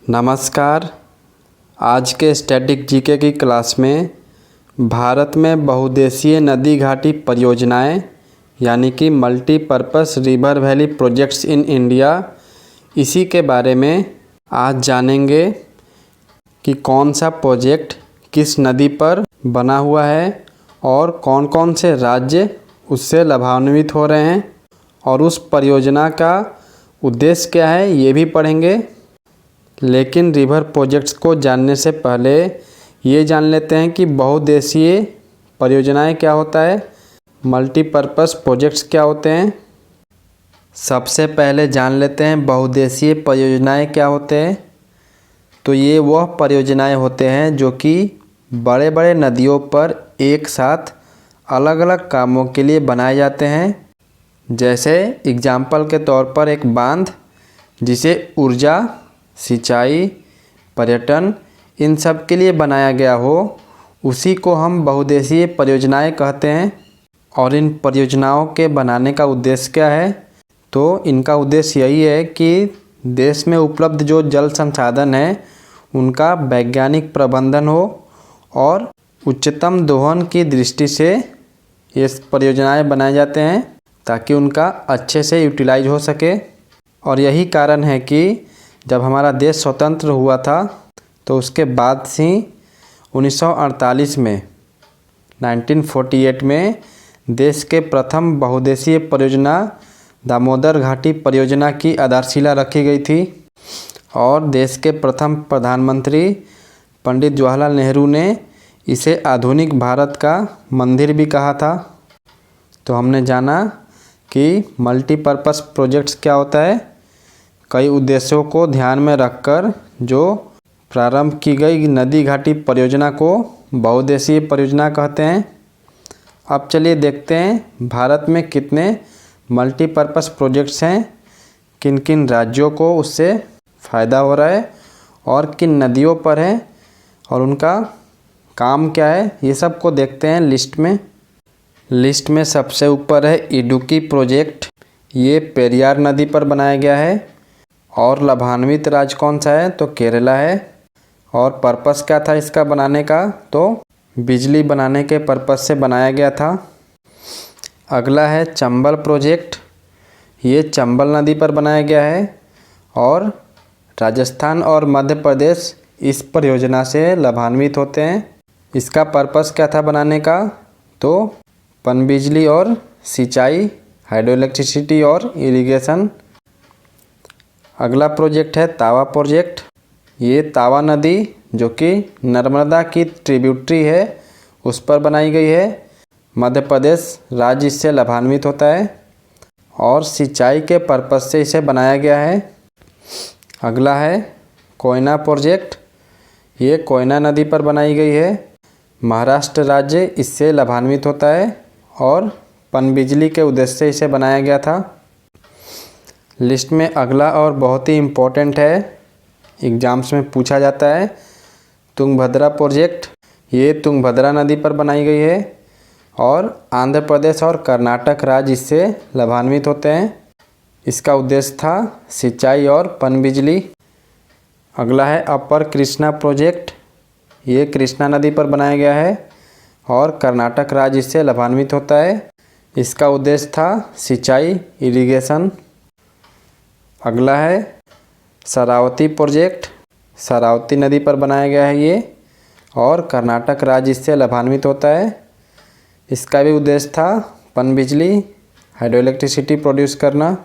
नमस्कार। आज के स्टैटिक जीके की क्लास में भारत में बहुउद्देशीय नदी घाटी परियोजनाएं यानी कि multipurpose river valley projects in India, इसी के बारे में आज जानेंगे कि कौन सा प्रोजेक्ट किस नदी पर बना हुआ है और कौन कौन से राज्य उससे लाभान्वित हो रहे हैं और उस परियोजना का उद्देश्य क्या है, ये भी पढ़ेंगे। लेकिन रिवर प्रोजेक्ट्स को जानने से पहले ये जान लेते हैं कि बहुउद्देशीय परियोजनाएं क्या होता है, मल्टीपर्पस प्रोजेक्ट्स क्या होते हैं। सबसे पहले जान लेते हैं बहुउद्देशीय परियोजनाएं क्या होते हैं। तो ये वह परियोजनाएं होते हैं जो कि बड़े बड़े नदियों पर एक साथ अलग अलग कामों के लिए बनाए जाते हैं। जैसे एग्जाम्पल के तौर पर एक बांध जिसे ऊर्जा, सिंचाई, पर्यटन इन सब के लिए बनाया गया हो, उसी को हम बहुउद्देशीय परियोजनाएं कहते हैं। और इन परियोजनाओं के बनाने का उद्देश्य क्या है? तो इनका उद्देश्य यही है कि देश में उपलब्ध जो जल संसाधन है उनका वैज्ञानिक प्रबंधन हो और उच्चतम दोहन की दृष्टि से ये परियोजनाएं बनाए जाते हैं ताकि उनका अच्छे से यूटिलाइज हो सके। और यही कारण है कि जब हमारा देश स्वतंत्र हुआ था तो उसके बाद से 1948 में 1948 में देश के प्रथम बहुउद्देशीय परियोजना दामोदर घाटी परियोजना की आधारशिला रखी गई थी और देश के प्रथम प्रधानमंत्री पंडित जवाहरलाल नेहरू ने इसे आधुनिक भारत का मंदिर भी कहा था। तो हमने जाना कि मल्टीपर्पस प्रोजेक्ट्स क्या होता है। कई उद्देश्यों को ध्यान में रखकर जो प्रारंभ की गई नदी घाटी परियोजना को बहुउद्देशीय परियोजना कहते हैं। अब चलिए देखते हैं भारत में कितने मल्टीपर्पस प्रोजेक्ट्स हैं, किन किन राज्यों को उससे फ़ायदा हो रहा है और किन नदियों पर है और उनका काम क्या है, ये सब को देखते हैं लिस्ट में सबसे ऊपर है इडुक्की प्रोजेक्ट। ये पेरियार नदी पर बनाया गया है और लाभान्वित राज्य कौन सा है? तो केरला है। और पर्पस क्या था इसका बनाने का? तो बिजली बनाने के पर्पस से बनाया गया था। अगला है चंबल प्रोजेक्ट। ये चंबल नदी पर बनाया गया है और राजस्थान और मध्य प्रदेश इस परियोजना से लाभान्वित होते हैं। इसका पर्पस क्या था बनाने का? तो पनबिजली और सिंचाई, हाइड्रो इलेक्ट्रिसिटी और इरिगेशन। अगला प्रोजेक्ट है तावा प्रोजेक्ट। ये तावा नदी जो कि नर्मदा की ट्रिब्यूटरी है उस पर बनाई गई है। मध्य प्रदेश राज्य इससे लाभान्वित होता है और सिंचाई के पर्पस से इसे बनाया गया है। अगला है कोयना प्रोजेक्ट। ये कोयना नदी पर बनाई गई है। महाराष्ट्र राज्य इससे लाभान्वित होता है और पनबिजली के उद्देश्य से इसे बनाया गया था। लिस्ट में अगला और बहुत ही इम्पोर्टेंट है, एग्जाम्स में पूछा जाता है, तुंगभद्रा प्रोजेक्ट। ये तुंगभद्रा नदी पर बनाई गई है और आंध्र प्रदेश और कर्नाटक राज्य इससे लाभान्वित होते हैं। इसका उद्देश्य था सिंचाई और पनबिजली। अगला है अपर कृष्णा प्रोजेक्ट। ये कृष्णा नदी पर बनाया गया है और कर्नाटक राज्य इससे लाभान्वित होता है। इसका उद्देश्य था सिंचाई, इरिगेशन। अगला है शरावती प्रोजेक्ट। शरावती नदी पर बनाया गया है ये और कर्नाटक राज्य इससे लाभान्वित होता है। इसका भी उद्देश्य था पनबिजली, हाइड्रो इलेक्ट्रिसिटी प्रोड्यूस करना।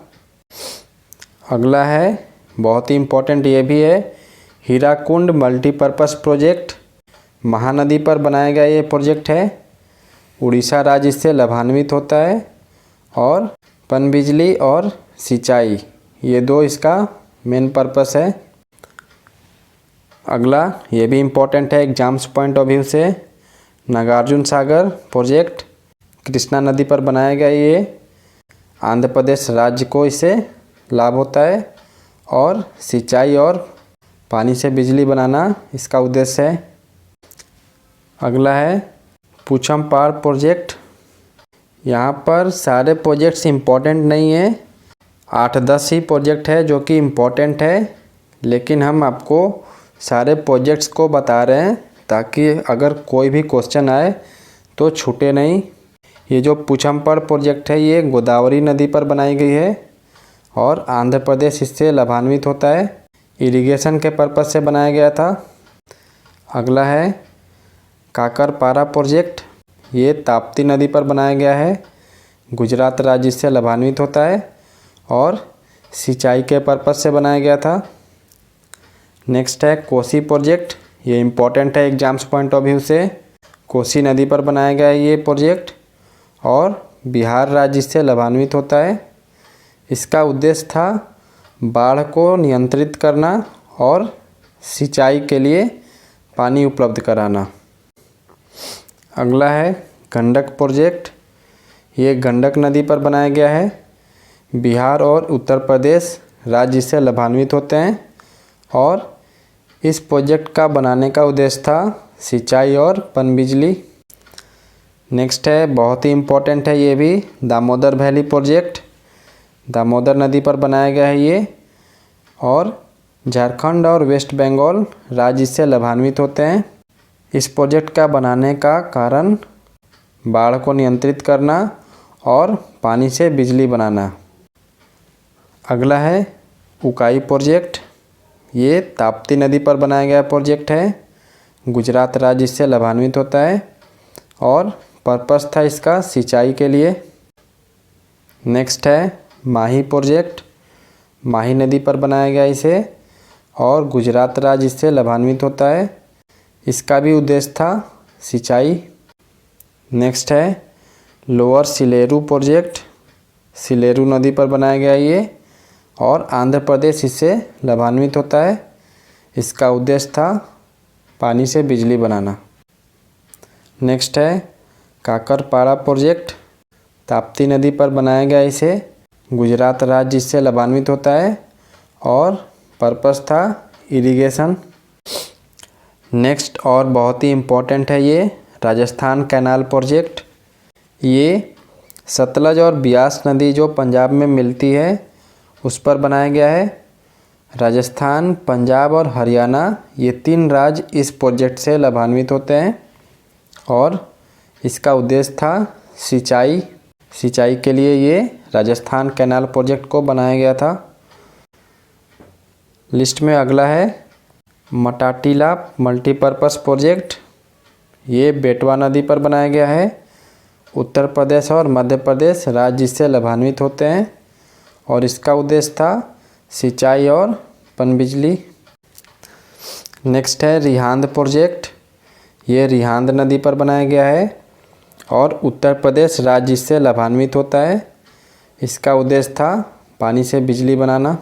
अगला है बहुत ही इम्पोर्टेंट, ये भी है हीराकुंड मल्टीपर्पस प्रोजेक्ट। महानदी पर बनाया गया ये प्रोजेक्ट है। उड़ीसा राज्य इससे लाभान्वित होता है और पनबिजली और सिंचाई ये दो इसका मेन पर्पस है। अगला ये भी इम्पोर्टेंट है एग्जाम्स पॉइंट ऑफ व्यू से, नागार्जुन सागर प्रोजेक्ट। कृष्णा नदी पर बनाया गया ये आंध्र प्रदेश राज्य को इससे लाभ होता है और सिंचाई और पानी से बिजली बनाना इसका उद्देश्य है। अगला है पूछमपाड़ प्रोजेक्ट। यहाँ पर सारे प्रोजेक्ट्स इम्पोर्टेंट नहीं है, 8-10 ही प्रोजेक्ट है जो कि इम्पोर्टेंट है, लेकिन हम आपको सारे प्रोजेक्ट्स को बता रहे हैं ताकि अगर कोई भी क्वेश्चन आए तो छूटे नहीं। ये जो पुछमपड़ प्रोजेक्ट है ये गोदावरी नदी पर बनाई गई है और आंध्र प्रदेश इससे लाभान्वित होता है। इरिगेशन के पर्पज़ से बनाया गया था। अगला है काकरपारा प्रोजेक्ट, ये ताप्ती नदी पर बनाया गया है। गुजरात राज्य इससे लाभान्वित होता है और सिंचाई के पर्पज़ से बनाया गया था। नेक्स्ट है कोसी प्रोजेक्ट, ये इम्पोर्टेंट है एग्जाम्स पॉइंट ऑफ व्यू से। कोसी नदी पर बनाया गया है ये प्रोजेक्ट और बिहार राज्य इससे लाभान्वित होता है। इसका उद्देश्य था बाढ़ को नियंत्रित करना और सिंचाई के लिए पानी उपलब्ध कराना। अगला है गंडक प्रोजेक्ट, ये गंडक नदी पर बनाया गया है। बिहार और उत्तर प्रदेश राज्य इससे लाभान्वित होते हैं और इस प्रोजेक्ट का बनाने का उद्देश्य था सिंचाई और पनबिजली। नेक्स्ट है बहुत ही इम्पोर्टेंट है ये भी, दामोदर वैली प्रोजेक्ट, दामोदर नदी पर बनाया गया है ये और झारखंड और वेस्ट बंगाल राज्य इससे लाभान्वित होते हैं। इस प्रोजेक्ट का बनाने का कारण बाढ़ को नियंत्रित करना और पानी से बिजली बनाना। अगला है उकाई प्रोजेक्ट, ये ताप्ती नदी पर बनाया गया प्रोजेक्ट है। गुजरात राज्य इससे लाभान्वित होता है और पर्पस था इसका सिंचाई के लिए। नेक्स्ट है माही प्रोजेक्ट, माही नदी पर बनाया गया इसे और गुजरात राज्य इससे लाभान्वित होता है। इसका भी उद्देश्य था सिंचाई। नेक्स्ट है लोअर सिलेरू प्रोजेक्ट, सिलेरू नदी पर बनाया गया ये और आंध्र प्रदेश इससे लाभान्वित होता है। इसका उद्देश्य था पानी से बिजली बनाना। नेक्स्ट है काकरपारा प्रोजेक्ट, ताप्ती नदी पर बनाया गया इसे, गुजरात राज्य इससे लाभान्वित होता है और पर्पस था इरिगेशन। नेक्स्ट और बहुत ही इम्पोर्टेंट है ये राजस्थान कैनाल प्रोजेक्ट, ये सतलज और ब्यास नदी जो पंजाब में मिलती है उस पर बनाया गया है। राजस्थान, पंजाब और हरियाणा ये 3 राज्य इस प्रोजेक्ट से लाभान्वित होते हैं और इसका उद्देश्य था सिंचाई के लिए ये राजस्थान कैनाल प्रोजेक्ट को बनाया गया था। लिस्ट में अगला है मटाटीला मल्टीपर्पस प्रोजेक्ट, ये बेटवा नदी पर बनाया गया है। उत्तर प्रदेश और मध्य प्रदेश राज्य इससे लाभान्वित होते हैं और इसका उद्देश्य था सिंचाई और पनबिजली। नेक्स्ट है रिहांद प्रोजेक्ट, ये रिहांद नदी पर बनाया गया है और उत्तर प्रदेश राज्य इससे लाभान्वित होता है। इसका उद्देश्य था पानी से बिजली बनाना।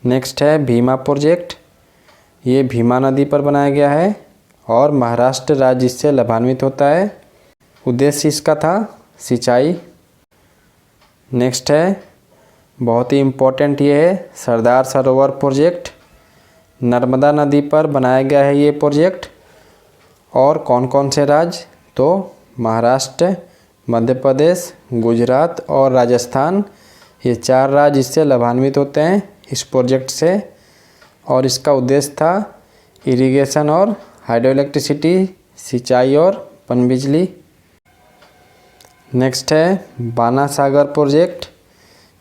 नेक्स्ट है भीमा प्रोजेक्ट, ये भीमा नदी पर बनाया गया है और महाराष्ट्र राज्य इससे लाभान्वित होता है। उद्देश्य इसका था सिंचाई। नेक्स्ट है बहुत ही इम्पोर्टेंट ये है सरदार सरोवर प्रोजेक्ट, नर्मदा नदी पर बनाया गया है ये प्रोजेक्ट और कौन कौन से राज्य, तो महाराष्ट्र, मध्य प्रदेश, गुजरात और राजस्थान, ये 4 राज्य इससे लाभान्वित होते हैं इस प्रोजेक्ट से और इसका उद्देश्य था इरिगेशन और हाइड्रो इलेक्ट्रिसिटी, सिंचाई और पनबिजली। नेक्स्ट है बाना सागर प्रोजेक्ट,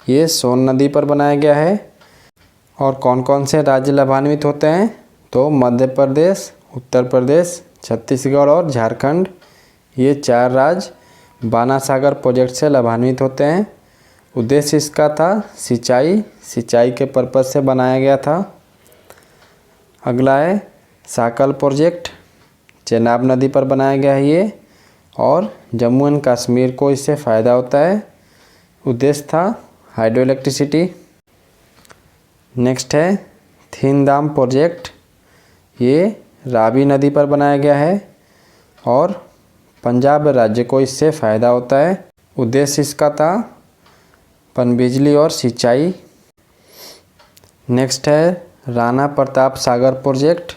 ये सोन नदी पर बनाया गया है और कौन कौन से राज्य लाभान्वित होते हैं, तो मध्य प्रदेश, उत्तर प्रदेश, छत्तीसगढ़ और झारखंड, ये 4 राज्य बाना सागर प्रोजेक्ट से लाभान्वित होते हैं। उद्देश्य इसका था सिंचाई के पर्पज़ से बनाया गया था। अगला है साकल प्रोजेक्ट, चेनाब नदी पर बनाया गया है ये और जम्मू एंड कश्मीर को इससे फ़ायदा होता है। उद्देश्य था हाइड्रो इलेक्ट्रिसिटी। नेक्स्ट है थीनधाम प्रोजेक्ट, ये रावी नदी पर बनाया गया है और पंजाब राज्य को इससे फ़ायदा होता है। उद्देश्य इसका था पनबिजली और सिंचाई। नेक्स्ट है राणा प्रताप सागर प्रोजेक्ट,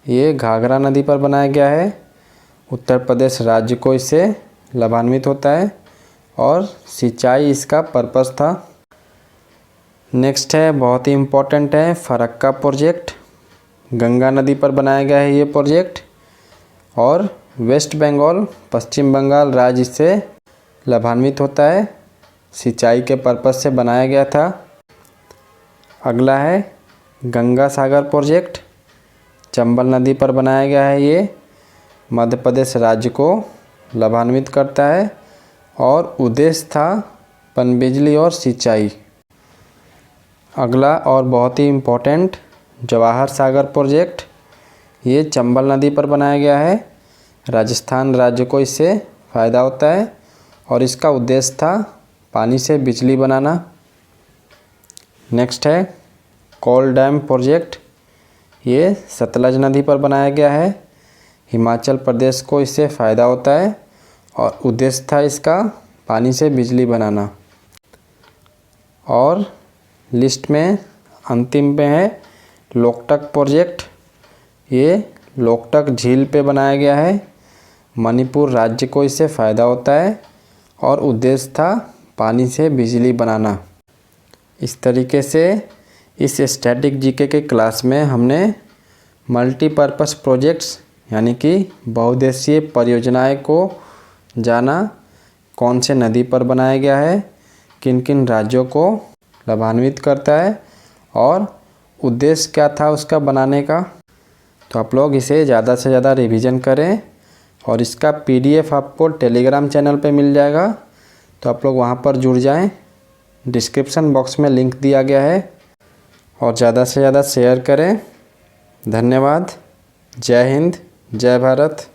ये घाघरा नदी पर बनाया गया है। उत्तर प्रदेश राज्य को इससे लाभान्वित होता है और सिंचाई इसका पर्पस था। नेक्स्ट है, बहुत ही इम्पोर्टेंट है, फरक्का प्रोजेक्ट। गंगा नदी पर बनाया गया है ये प्रोजेक्ट और वेस्ट बंगाल, पश्चिम बंगाल राज्य इससे लाभान्वित होता है। सिंचाई के पर्पज़ से बनाया गया था। अगला है गंगा सागर प्रोजेक्ट। चंबल नदी पर बनाया गया है ये। मध्य प्रदेश राज्य को लाभान्वित करता है और उद्देश्य था पनबिजली और सिंचाई। अगला और बहुत ही इम्पोर्टेंट, जवाहर सागर प्रोजेक्ट। ये चंबल नदी पर बनाया गया है। राजस्थान राज्य को इससे फ़ायदा होता है और इसका उद्देश्य था पानी से बिजली बनाना। नेक्स्ट है कोल डैम प्रोजेक्ट। ये सतलज नदी पर बनाया गया है। हिमाचल प्रदेश को इससे फ़ायदा होता है और उद्देश्य था इसका पानी से बिजली बनाना। और लिस्ट में अंतिम पे है लोकटक प्रोजेक्ट। ये लोकटक झील पे बनाया गया है। मणिपुर राज्य को इससे फ़ायदा होता है और उद्देश्य था पानी से बिजली बनाना। इस तरीके से इस स्टैटिक जीके के क्लास में हमने मल्टीपर्पस प्रोजेक्ट्स यानी कि बहुउद्देशीय परियोजनाएं को जाना। कौन से नदी पर बनाया गया है, किन किन राज्यों को लाभान्वित करता है और उद्देश्य क्या था उसका बनाने का। तो आप लोग इसे ज़्यादा से ज़्यादा रिवीजन करें और इसका PDF आपको टेलीग्राम चैनल पे मिल जाएगा, तो आप लोग वहाँ पर जुड़ जाएं। डिस्क्रिप्शन बॉक्स में लिंक दिया गया है और ज़्यादा से ज़्यादा शेयर करें। धन्यवाद। जय हिंद, जय भारत।